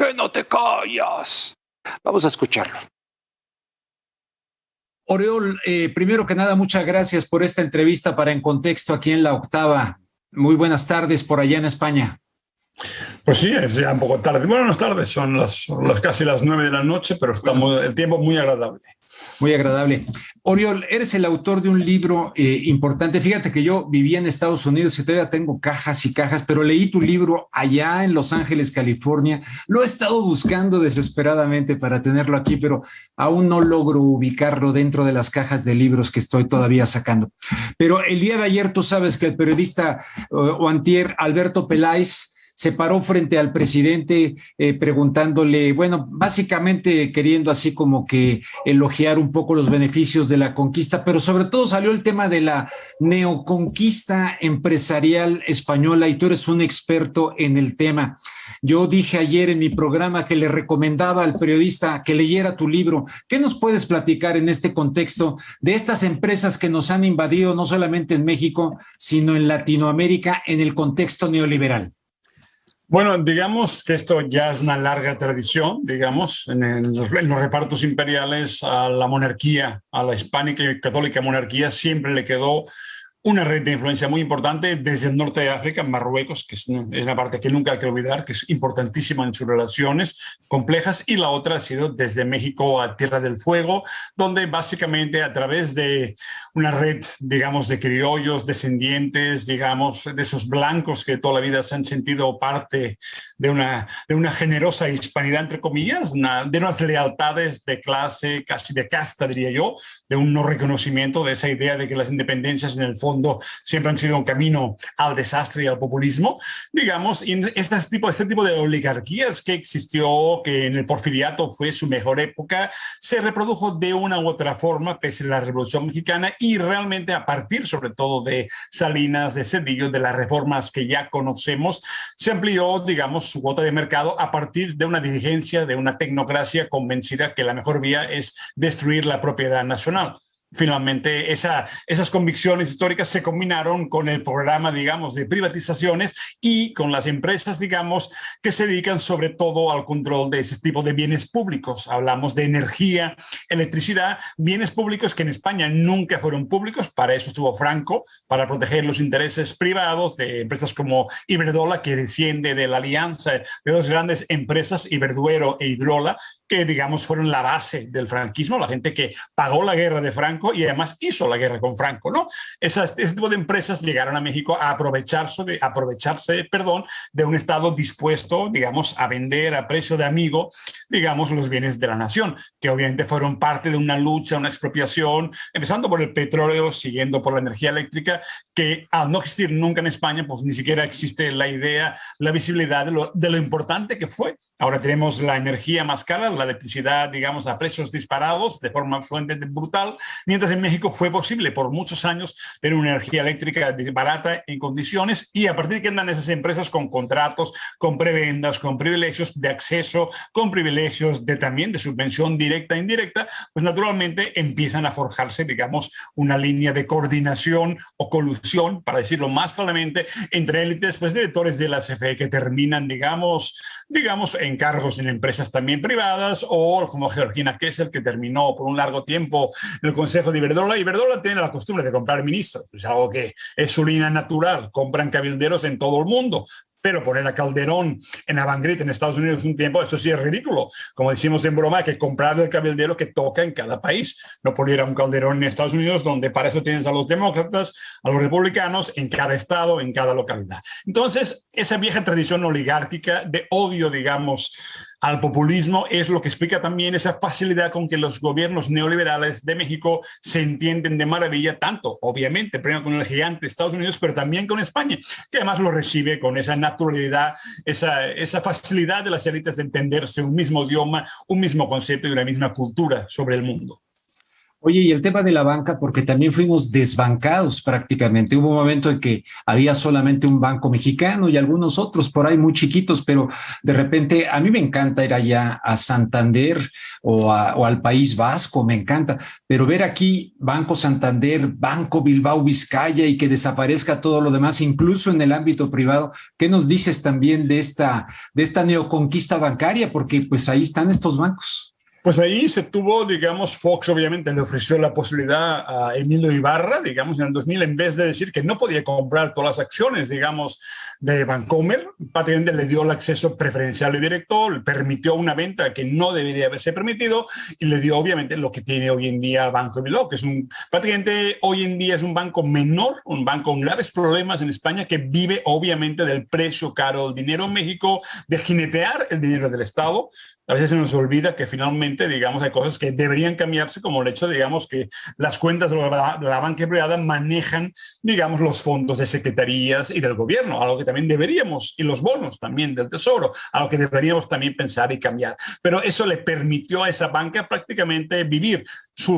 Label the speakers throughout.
Speaker 1: qué no te callas? Vamos a escucharlo.
Speaker 2: Oriol, primero que nada, muchas gracias por esta entrevista para En Contexto aquí en La Octava. Muy buenas tardes por allá en España.
Speaker 3: Pues sí, es ya un poco tarde. Bueno, no es tarde, son casi las 9 de la noche, pero está el tiempo muy agradable.
Speaker 2: Muy agradable. Oriol, eres el autor de un libro importante. Fíjate que yo vivía en Estados Unidos y todavía tengo cajas y cajas, pero leí tu libro allá en Los Ángeles, California. Lo he estado buscando desesperadamente para tenerlo aquí, pero aún no logro ubicarlo dentro de las cajas de libros que estoy todavía sacando. Pero el día de ayer tú sabes que el periodista o antier Alberto Peláez se paró frente al presidente preguntándole, bueno, básicamente queriendo así como que elogiar un poco los beneficios de la conquista, pero sobre todo salió el tema de la neoconquista empresarial española y tú eres un experto en el tema. Yo dije ayer en mi programa que le recomendaba al periodista que leyera tu libro. ¿Qué nos puedes platicar en este contexto de estas empresas que nos han invadido no solamente en México, sino en Latinoamérica en el contexto neoliberal?
Speaker 3: Bueno, digamos que esto ya es una larga tradición, digamos, en los repartos imperiales a la monarquía, a la hispánica y católica monarquía, siempre le quedó una red de influencia muy importante desde el norte de África, Marruecos, que es una parte que nunca hay que olvidar, que es importantísima en sus relaciones complejas, y la otra ha sido desde México a Tierra del Fuego, donde básicamente a través de una red, digamos, de criollos, descendientes, digamos, de esos blancos que toda la vida se han sentido parte de una generosa hispanidad, entre comillas, de unas lealtades de clase, casi de casta, diría yo, de un no reconocimiento de esa idea de que las independencias en el fondo siempre han sido un camino al desastre y al populismo, digamos, y este tipo de oligarquías que existió, que en el porfiriato fue su mejor época, se reprodujo de una u otra forma pese a la Revolución Mexicana y realmente a partir sobre todo de Salinas, de Cedillo, de las reformas que ya conocemos, se amplió, digamos, su cuota de mercado a partir de una dirigencia, de una tecnocracia convencida que la mejor vía es destruir la propiedad nacional. Finalmente, esas convicciones históricas se combinaron con el programa, digamos, de privatizaciones y con las empresas, digamos, que se dedican sobre todo al control de ese tipo de bienes públicos. Hablamos de energía, electricidad, bienes públicos que en España nunca fueron públicos. Para eso estuvo Franco, para proteger los intereses privados de empresas como Iberdrola, que desciende de la alianza de dos grandes empresas, Iberduero e Hidrola, que, digamos, fueron la base del franquismo, la gente que pagó la guerra de Franco y además hizo la guerra con Franco, ¿no? Ese tipo de empresas llegaron a México a aprovecharse de un Estado dispuesto, digamos, a vender a precio de amigo, digamos, los bienes de la nación, que obviamente fueron parte de una lucha, una expropiación, empezando por el petróleo, siguiendo por la energía eléctrica, que al no existir nunca en España, pues ni siquiera existe la idea, la visibilidad de lo importante que fue. Ahora tenemos la energía más cara, la electricidad, digamos, a precios disparados, de forma absolutamente brutal, mientras en México fue posible por muchos años tener una energía eléctrica barata en condiciones y a partir de que andan esas empresas con contratos, con prebendas, con privilegios de acceso, con privilegios también de subvención directa e indirecta, pues naturalmente empiezan a forjarse, digamos, una línea de coordinación o colusión, para decirlo más claramente, entre élites, pues directores de la CFE que terminan, digamos, en cargos en empresas también privadas o como Georgina Kessel, que terminó por un largo tiempo en el Consejo de Iberdrola. Iberdrola tiene la costumbre de comprar ministros, es algo que es su línea natural, compran cabilderos en todo el mundo. Pero poner a Calderón en Avangrid en Estados Unidos un tiempo, eso sí es ridículo. Como decimos en broma, hay que comprar el cabildero que toca en cada país. No poner a un Calderón en Estados Unidos, donde para eso tienes a los demócratas, a los republicanos, en cada estado, en cada localidad. Entonces, esa vieja tradición oligárquica de odio, digamos, al populismo es lo que explica también esa facilidad con que los gobiernos neoliberales de México se entienden de maravilla, tanto, obviamente, primero con el gigante de Estados Unidos, pero también con España, que además lo recibe con esa naturalidad, esa facilidad de las élites de entenderse un mismo idioma, un mismo concepto y una misma cultura sobre el mundo.
Speaker 2: Oye, y el tema de la banca, porque también fuimos desbancados prácticamente. Hubo un momento en que había solamente un banco mexicano y algunos otros por ahí muy chiquitos, pero de repente a mí me encanta ir allá a Santander o al País Vasco, me encanta, pero ver aquí Banco Santander, Banco Bilbao Vizcaya y que desaparezca todo lo demás, incluso en el ámbito privado, ¿qué nos dices también de esta neoconquista bancaria? Porque pues ahí están estos bancos.
Speaker 3: Pues ahí se tuvo, digamos, Fox obviamente le ofreció la posibilidad a Emilio Ibarra, digamos, en el 2000, en vez de decir que no podía comprar todas las acciones, digamos, de Bancomer, prácticamente le dio el acceso preferencial y directo, le permitió una venta que no debería haberse permitido y le dio obviamente lo que tiene hoy en día Banco Bilbao, que es prácticamente hoy en día es un banco menor, un banco con graves problemas en España que vive obviamente del precio caro del dinero en México, de jinetear el dinero del Estado. A veces se nos olvida que finalmente, digamos, hay cosas que deberían cambiarse, como el hecho, digamos, que las cuentas de la banca privada manejan, digamos, los fondos de secretarías y del gobierno, algo que también deberíamos, y los bonos también del Tesoro, algo que deberíamos también pensar y cambiar. Pero eso le permitió a esa banca prácticamente vivir.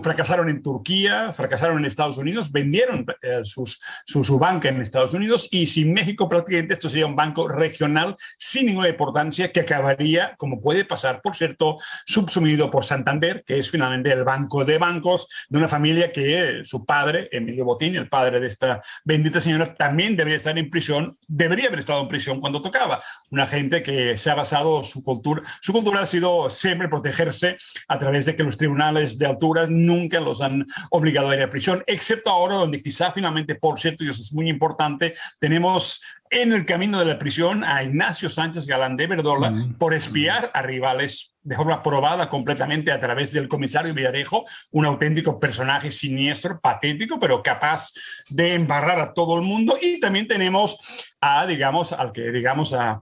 Speaker 3: Fracasaron en Turquía, fracasaron en Estados Unidos, vendieron su banca en Estados Unidos y sin México prácticamente esto sería un banco regional sin ninguna importancia que acabaría, como puede pasar, por cierto, subsumido por Santander, que es finalmente el banco de bancos de una familia que su padre, Emilio Botín, el padre de esta bendita señora, también debería estar en prisión, debería haber estado en prisión cuando tocaba. Una gente que se ha basado, su cultura ha sido siempre protegerse a través de que los tribunales de altura nunca los han obligado a ir a prisión, excepto ahora donde quizá finalmente, por cierto, y eso es muy importante, tenemos en el camino de la prisión a Ignacio Sánchez Galán de Verdola por espiar a rivales de forma probada completamente a través del comisario Villarejo, un auténtico personaje siniestro, patético, pero capaz de embarrar a todo el mundo. Y también tenemos a, digamos, a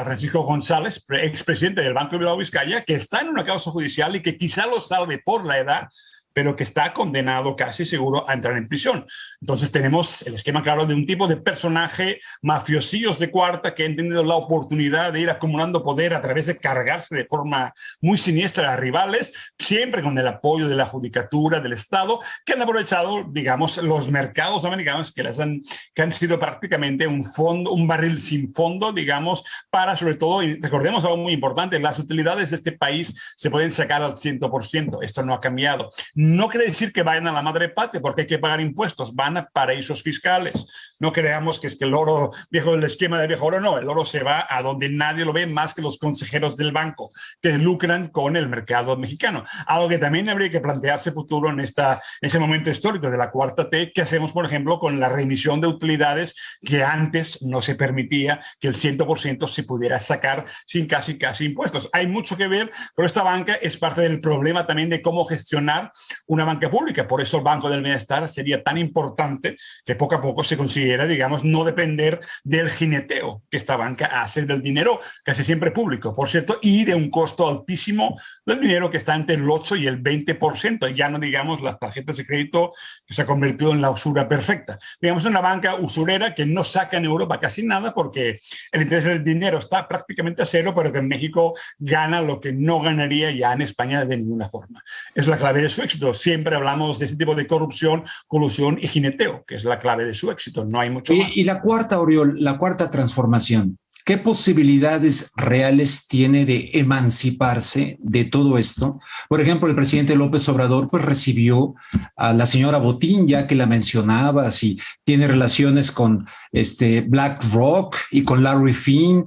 Speaker 3: Francisco González, expresidente del Banco de Bilbao Vizcaya, que está en una causa judicial y que quizá lo salve por la edad, pero que está condenado casi seguro a entrar en prisión. Entonces tenemos el esquema claro de un tipo de personaje mafiosillos de cuarta que ha entendido la oportunidad de ir acumulando poder a través de cargarse de forma muy siniestra a rivales, siempre con el apoyo de la judicatura, del Estado, que han aprovechado, digamos, los mercados americanos que han sido prácticamente un barril sin fondo, digamos, para sobre todo, y recordemos algo muy importante, las utilidades de este país se pueden sacar al 100%. Esto no ha cambiado. No quiere decir que vayan a la madre patria porque hay que pagar impuestos, van a paraísos fiscales. No creamos que es que el oro viejo del esquema de viejo oro, no, el oro se va a donde nadie lo ve más que los consejeros del banco que lucran con el mercado mexicano. Algo que también habría que plantearse futuro en ese momento histórico de la cuarta T, que hacemos, por ejemplo, con la remisión de utilidades que antes no se permitía que el 100% se pudiera sacar sin casi impuestos. Hay mucho que ver, pero esta banca es parte del problema también de cómo gestionar una banca pública. Por eso el Banco del Bienestar sería tan importante que poco a poco se consiguiera, digamos, no depender del jineteo que esta banca hace del dinero, casi siempre público, por cierto, y de un costo altísimo del dinero que está entre el 8 y el 20%. Ya no digamos las tarjetas de crédito que se ha convertido en la usura perfecta. Digamos, una banca usurera que no saca en Europa casi nada porque el interés del dinero está prácticamente a cero, pero que en México gana lo que no ganaría ya en España de ninguna forma. Es la clave de su éxito. Siempre hablamos de ese tipo de corrupción, colusión y jineteo, que es la clave de su éxito. No hay mucho más.
Speaker 2: Y la cuarta, Oriol, la cuarta transformación, ¿qué posibilidades reales tiene de emanciparse de todo esto? Por ejemplo, el presidente López Obrador pues recibió a la señora Botín, ya que la mencionabas, y tiene relaciones con BlackRock y con Larry Finn.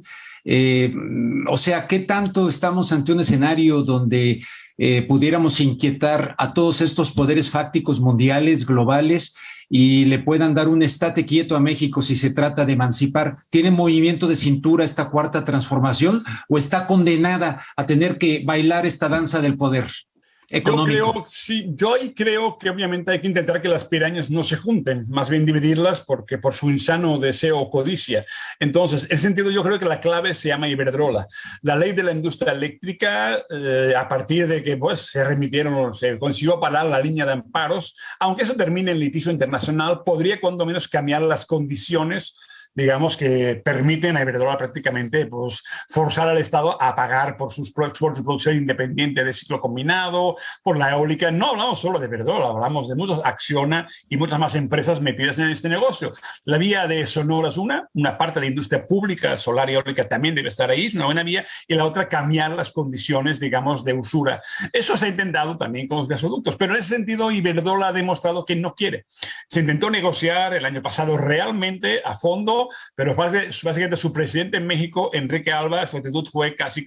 Speaker 2: O sea, ¿qué tanto estamos ante un escenario donde pudiéramos inquietar a todos estos poderes fácticos mundiales, globales, y le puedan dar un estate quieto a México si se trata de emancipar? ¿Tiene movimiento de cintura esta cuarta transformación o está condenada a tener que bailar esta danza del poder económico?
Speaker 3: Yo ahí creo que obviamente hay que intentar que las pirañas no se junten, más bien dividirlas porque por su insano deseo o codicia. Entonces, en ese sentido yo creo que la clave se llama Iberdrola. La ley de la industria eléctrica, a partir de que pues, se consiguió parar la línea de amparos, aunque eso termine en litigio internacional, podría cuando menos cambiar las condiciones digamos, que permiten a Iberdrola prácticamente pues, forzar al Estado a pagar por su producción independiente de ciclo combinado, por la eólica. No hablamos solo de Iberdrola, hablamos de muchas, Acciona y muchas más empresas metidas en este negocio. La vía de Sonora es una parte de la industria pública, solar y eólica también debe estar ahí, es una buena vía, y la otra cambiar las condiciones, digamos, de usura. Eso se ha intentado también con los gasoductos, pero en ese sentido Iberdrola ha demostrado que no quiere. Se intentó negociar el año pasado realmente a fondo, pero básicamente su presidente en México, Enrique Alba, su actitud fue casi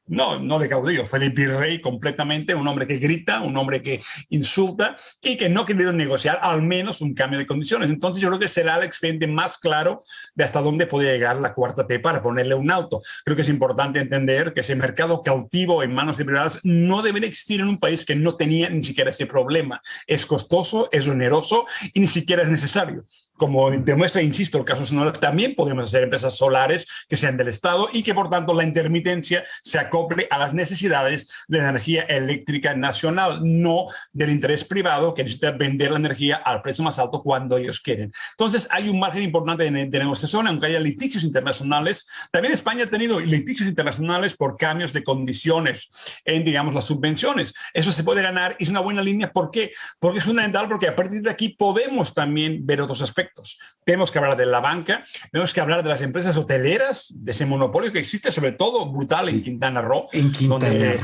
Speaker 3: no de caudillo, fue de virrey completamente, un hombre que grita, un hombre que insulta y que no ha querido negociar al menos un cambio de condiciones. Entonces yo creo que será el expediente más claro de hasta dónde puede llegar la cuarta T para ponerle un alto. Creo que es importante entender que ese mercado cautivo en manos de privadas no debería existir en un país que no tenía ni siquiera ese problema. Es costoso, es oneroso y ni siquiera es necesario. Como demuestra, insisto, el caso Sonora, también podemos hacer empresas solares que sean del Estado y que, por tanto, la intermitencia se acople a las necesidades de la energía eléctrica nacional, no del interés privado que necesita vender la energía al precio más alto cuando ellos quieren. Entonces, hay un margen importante de negociación, aunque haya litigios internacionales. También España ha tenido litigios internacionales por cambios de condiciones en, digamos, las subvenciones. Eso se puede ganar y es una buena línea. ¿Por qué? Porque es fundamental, porque a partir de aquí podemos también ver otros aspectos. Tenemos que hablar de la banca, tenemos que hablar de las empresas hoteleras, de ese monopolio que existe, sobre todo brutal en Quintana Roo, donde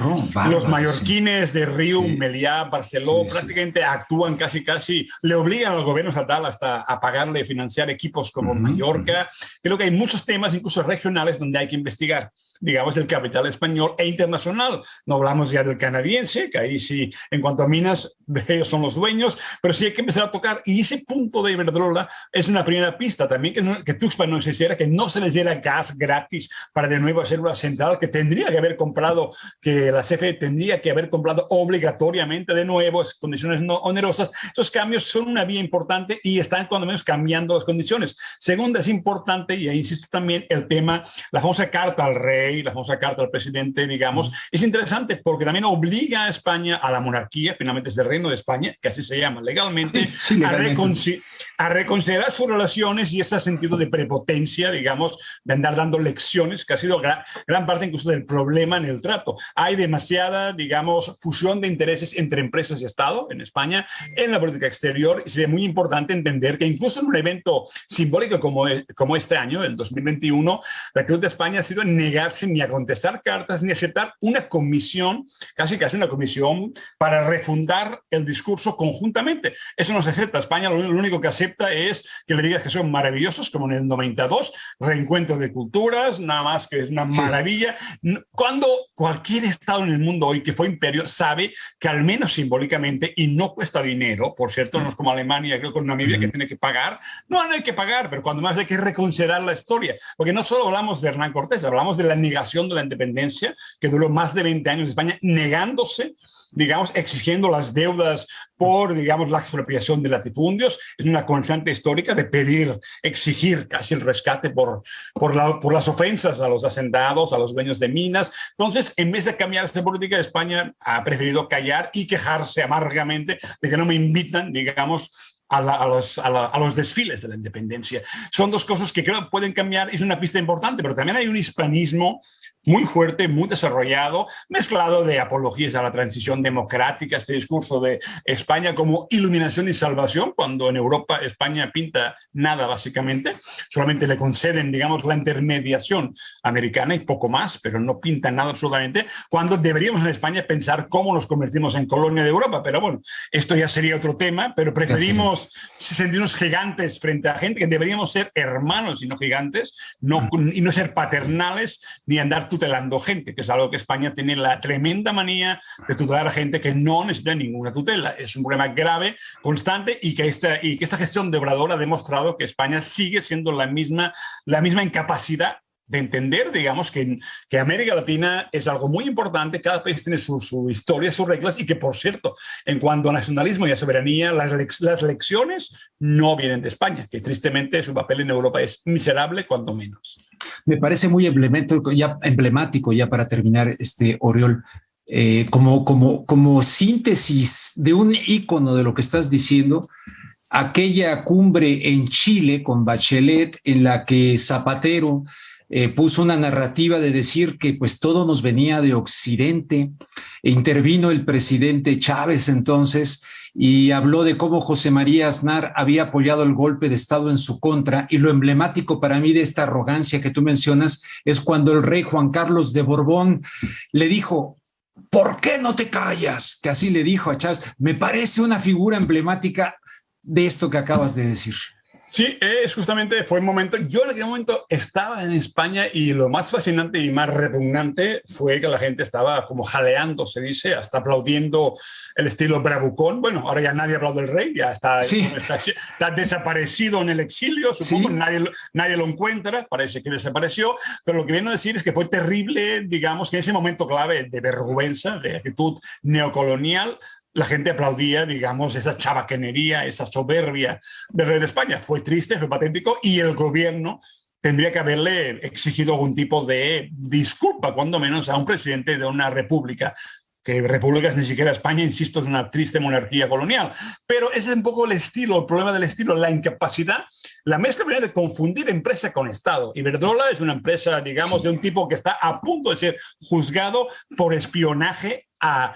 Speaker 3: los mallorquines de Riu, Meliá, Barceló, prácticamente actúan casi, le obligan al gobierno estatal hasta a pagarle, financiar equipos como Mallorca. Creo que hay muchos temas, incluso regionales, donde hay que investigar, digamos, el capital español e internacional. No hablamos ya del canadiense, que ahí sí, en cuanto a minas, ellos son los dueños, pero sí hay que empezar a tocar. Y ese punto de Iberdrola es una primera pista también, que Tuxpan no se hiciera, que no se les diera gas gratis para de nuevo hacer una central que tendría que haber comprado, que la CFE tendría que haber comprado obligatoriamente de nuevo, en condiciones no onerosas. Esos cambios son una vía importante y están cuando menos cambiando las condiciones. Segunda, es importante, y ahí insisto también, el tema, la famosa carta al rey, la famosa carta al presidente, digamos, es interesante porque también obliga a España, a la monarquía, finalmente es el reino de España, que así se llama legalmente, a reconsiderar sus relaciones y ese sentido de prepotencia, digamos, de andar dando lecciones, que ha sido gran parte incluso del problema en el trato. Hay demasiada, digamos, fusión de intereses entre empresas y Estado en España, en la política exterior, y sería muy importante entender que incluso en un evento simbólico como este año, el 2021, la actitud de España ha sido negarse ni a contestar cartas, ni a aceptar una comisión, casi una comisión, para refundar el discurso conjuntamente. Eso no se acepta. España lo único que acepta es que le digas que son maravillosos, como en el 92, reencuentro de culturas, nada más que es una maravilla. Cuando cualquier Estado en el mundo hoy que fue imperio sabe que al menos simbólicamente, y no cuesta dinero, por cierto, no es como Alemania, creo que con Namibia que tiene que pagar, no hay que pagar, pero cuando más hay que reconsiderar la historia, porque no solo hablamos de Hernán Cortés, hablamos de la negación de la independencia, que duró más de 20 años en España, negándose, digamos, exigiendo las deudas por, digamos, la expropiación de latifundios. Es una constante histórica de pedir, exigir casi el rescate por las ofensas a los hacendados, a los dueños de minas. Entonces, en vez de cambiar esta política, España ha preferido callar y quejarse amargamente de que no me invitan, digamos, a los desfiles de la independencia. Son dos cosas que creo que pueden cambiar, es una pista importante, pero también hay un hispanismo muy fuerte, muy desarrollado, mezclado de apologías a la transición democrática, este discurso de España como iluminación y salvación, cuando en Europa España pinta nada básicamente, solamente le conceden, digamos, la intermediación americana y poco más, pero no pinta nada absolutamente, cuando deberíamos en España pensar cómo nos convertimos en colonia de Europa, pero bueno, esto ya sería otro tema, pero preferimos sentirnos gigantes frente a gente que deberíamos ser hermanos y no gigantes, y no ser paternales ni andar tutelando gente, que es algo que España tiene la tremenda manía de tutelar a gente que no necesita ninguna tutela. Es un problema grave, constante, y que esta gestión de Obrador ha demostrado que España sigue siendo la misma incapacidad de entender, digamos, que América Latina es algo muy importante, cada país tiene su historia, sus reglas, y que, por cierto, en cuanto a nacionalismo y a soberanía, las lecciones no vienen de España, que tristemente su papel en Europa es miserable, cuando menos.
Speaker 2: Me parece muy emblemático ya para terminar, Oriol, como síntesis de un ícono de lo que estás diciendo. aquella cumbre en Chile con Bachelet en la que Zapatero puso una narrativa de decir que pues todo nos venía de Occidente. Intervino el presidente Chávez entonces y habló de cómo José María Aznar había apoyado el golpe de Estado en su contra, y lo emblemático para mí de esta arrogancia que tú mencionas es cuando el rey Juan Carlos de Borbón le dijo: ¿por qué no te callas? Que así le dijo a Chávez. Me parece una figura emblemática de esto que acabas de decir.
Speaker 3: Sí, fue un momento, yo en aquel momento estaba en España y lo más fascinante y más repugnante fue que la gente estaba como jaleando, se dice, hasta aplaudiendo el estilo bravucón. Bueno, ahora ya nadie aplaude del rey, ya está desaparecido en el exilio, supongo, sí. Nadie lo encuentra, parece que desapareció, pero lo que viene a decir es que fue terrible, digamos, que en ese momento clave de vergüenza, de actitud neocolonial, la gente aplaudía, digamos, esa chabacanería, esa soberbia del rey de España. Fue triste, fue patético, y el gobierno tendría que haberle exigido algún tipo de disculpa, cuando menos, a un presidente de una república, que república es ni siquiera España, insisto, es una triste monarquía colonial. Pero ese es un poco el estilo, el problema del estilo, la incapacidad, la mezcla de confundir empresa con Estado. Iberdrola es una empresa, digamos, de un tipo que está a punto de ser juzgado por espionaje a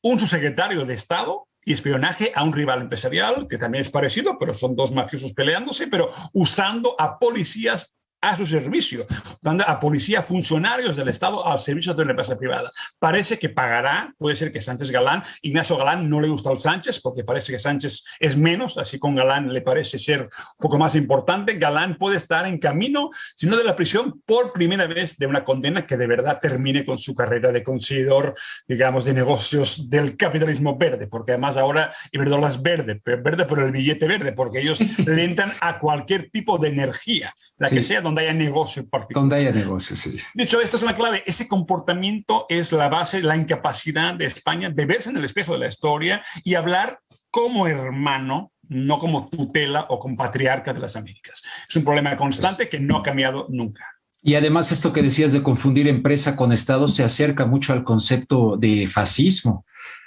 Speaker 3: un subsecretario de Estado y espionaje a un rival empresarial, que también es parecido, pero son dos mafiosos peleándose, pero usando a policías a su servicio, dando a policía, funcionarios del Estado al servicio de una empresa privada. Parece que pagará, puede ser que Sánchez Galán, Ignacio Galán no le gusta al Sánchez, porque parece que Sánchez es menos, así con Galán le parece ser un poco más importante. Galán puede estar en camino, si no de la prisión, por primera vez de una condena que de verdad termine con su carrera de conseguidor, digamos, de negocios del capitalismo verde, porque además ahora Iberdrola es verde, pero verde por el billete verde, porque ellos le entran a cualquier tipo de energía, la que sea, donde haya negocio particular.
Speaker 2: Donde haya negocio, sí.
Speaker 3: Dicho esto, es una clave. Ese comportamiento es la base, la incapacidad de España de verse en el espejo de la historia y hablar como hermano, no como tutela o compatriarca de las Américas. Es un problema constante que no ha cambiado nunca.
Speaker 2: Y además esto que decías de confundir empresa con Estado se acerca mucho al concepto de fascismo.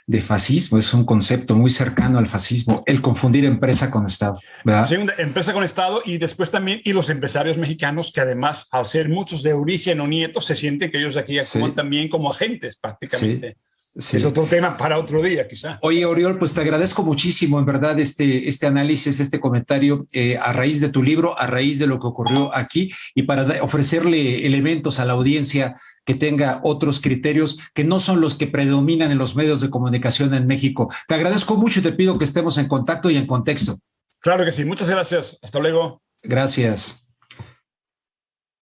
Speaker 2: Es un concepto muy cercano al fascismo, el confundir empresa con Estado, ¿verdad?
Speaker 3: Sí, empresa con Estado, y después también, y los empresarios mexicanos, que además, al ser muchos de origen o nietos, se sienten que ellos de aquí actúan también como agentes prácticamente. Sí. Sí. Es otro tema para otro día, quizá.
Speaker 2: Oye, Oriol, pues te agradezco muchísimo, en verdad, este análisis, este comentario a raíz de tu libro, a raíz de lo que ocurrió aquí, y para ofrecerle elementos a la audiencia que tenga otros criterios que no son los que predominan en los medios de comunicación en México. Te agradezco mucho y te pido que estemos en contacto y en contexto.
Speaker 3: Claro que sí. Muchas gracias. Hasta luego.
Speaker 2: Gracias.